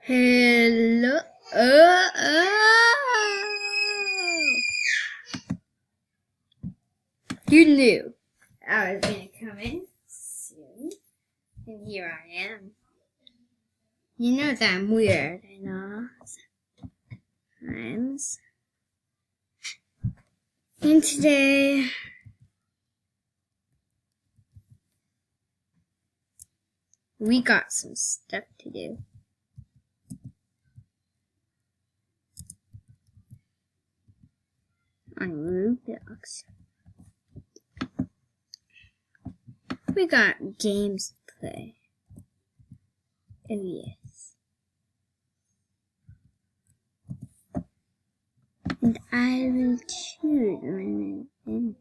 Hello. You knew I was gonna come in soon, and here I am. You know that I'm weird, I know. Sometimes. And today, we got some stuff to do. On Roblox. We got games to play. Oh yes. And I will choose one of them.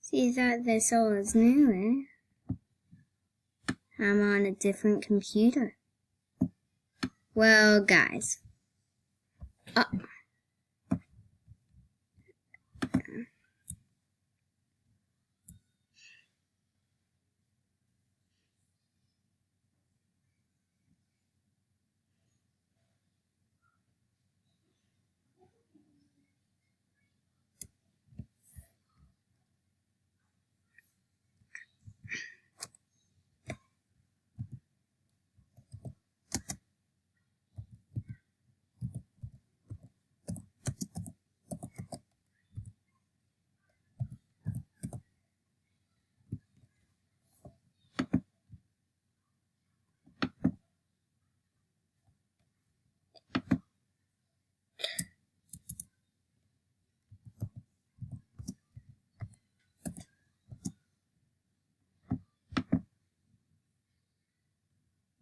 See that this all is new, eh? I'm on a different computer. Well, guys.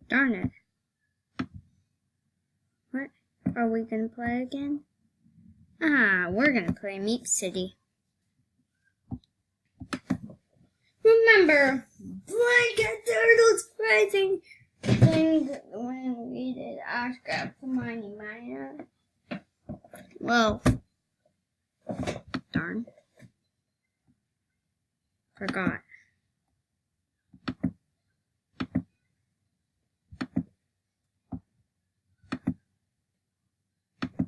Darn it. What are we gonna play again? We're gonna play Meep City. Remember, Blanket Turtles Rising thing when we did Oscar Hermione Minor? Well, darn. Forgot.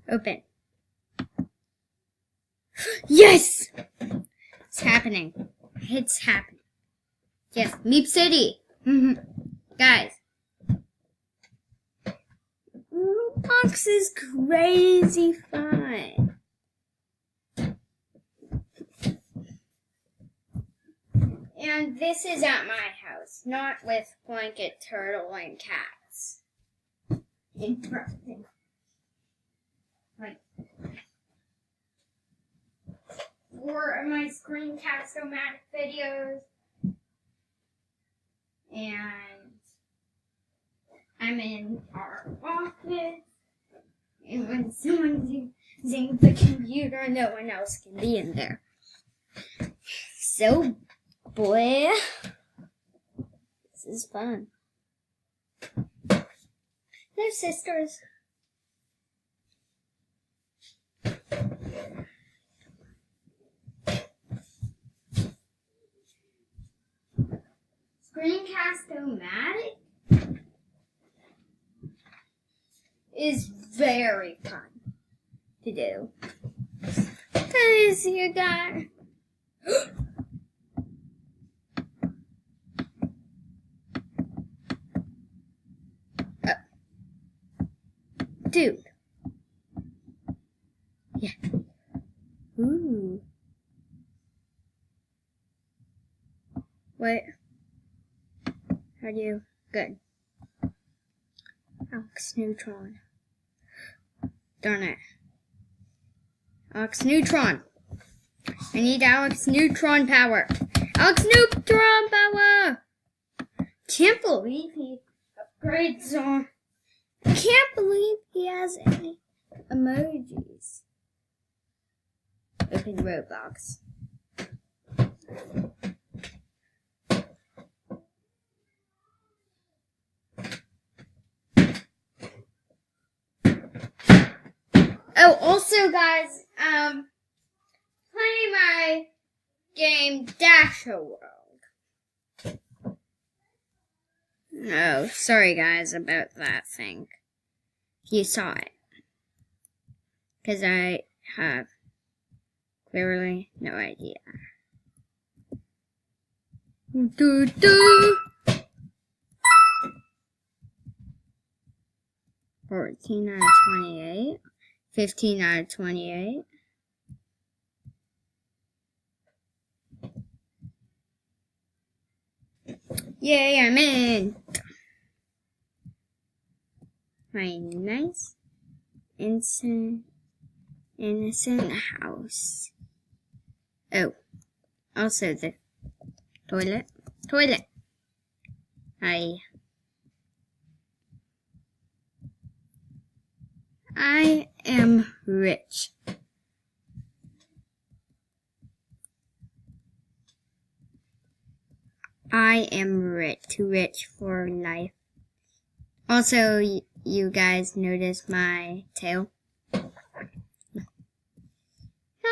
Open. Yes! It's happening. It's happening. Yes, Meep City. Guys. Roblox is crazy fun. And this is at my house, not with Blanket Turtle and cats. Interesting. Like, for my screencast-o-matic videos, and I'm in our office, and when someone's using the computer, no one else can be in there. So, boy, this is fun. No sisters. Screencast-o-matic is very fun to do. Because you got... Dude. Yeah. Ooh. What? How do you? Good. Alex Neutron. Darn it. Alex Neutron. I need Alex Neutron power. Alex Neutron power! Can't believe he upgrades on. I can't believe he has any emojis. Open Roblox. Oh, also, guys, play my game Dasher World. Oh, sorry guys about that thing. You saw it. Because I have clearly no idea. 14 out of 28. 15 out of 28. Yay, I'm in! My nice, innocent house. Oh, also the toilet. I am rich. I am rich, too rich for life. Also, you guys notice my tail? Not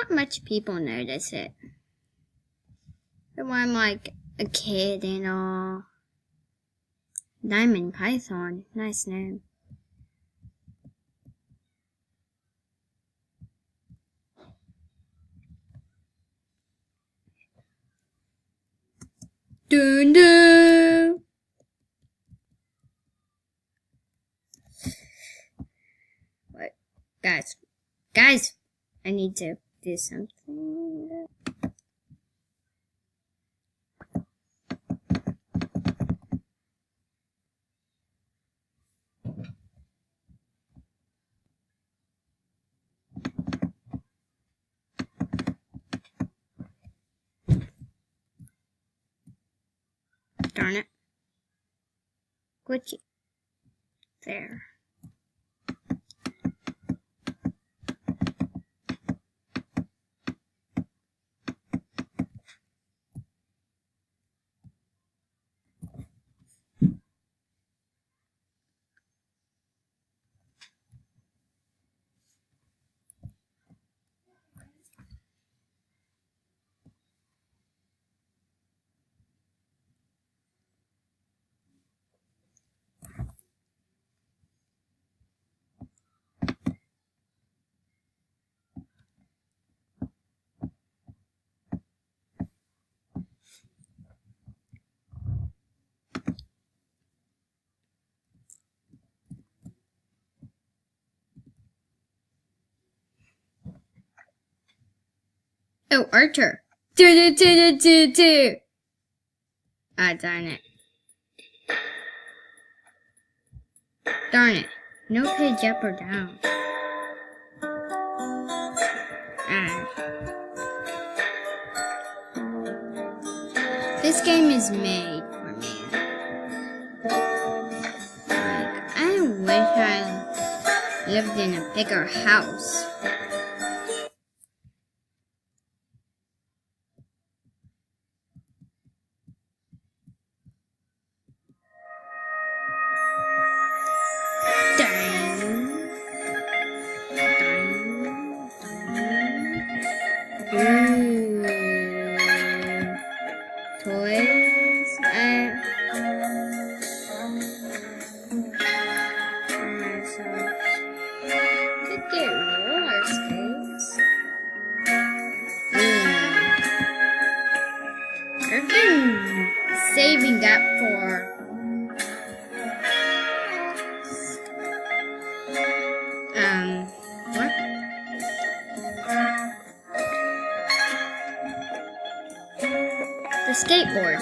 much people notice it. But when I'm like a kid and all. Diamond Python, nice name. Dun dun! What? Guys, I need to do something. Darn it. Glitchy. There. Oh, Archer. Do. Ah, darn it. Darn it. No page up or down. Ah. This game is made for me. Like, I wish I lived in a bigger house. Toys. Could get roller skates. I've been saving up for what? The skateboard.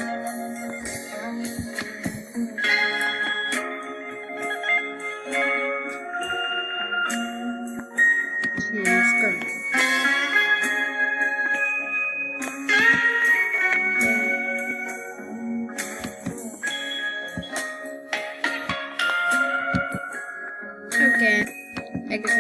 Okay, I guess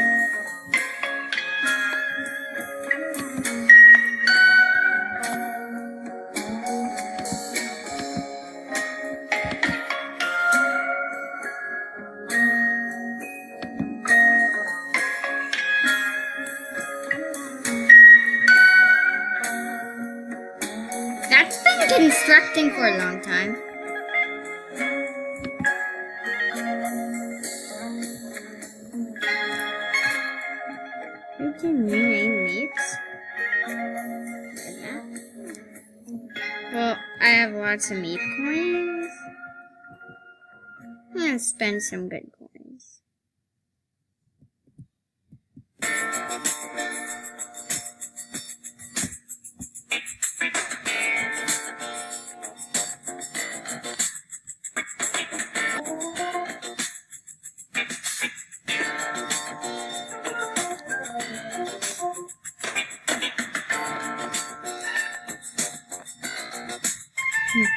that's been constructing for a long time. lots of meep coins. I'm gonna spend some good coins.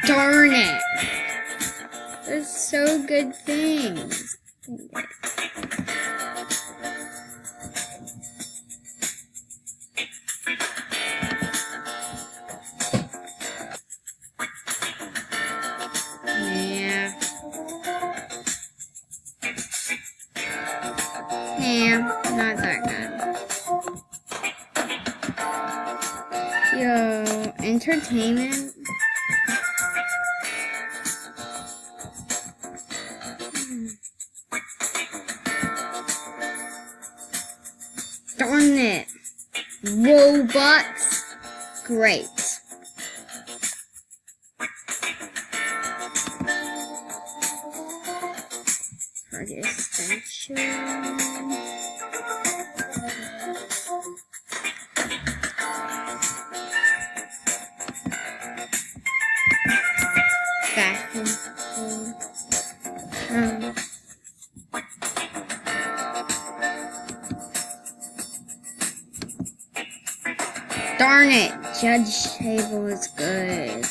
Darn it! There's so good things. Yeah. Yeah, not that good. Yo, entertainment. Darn it. Robux. Great. For the extension. Back and forth. Darn it, Judge Table is good.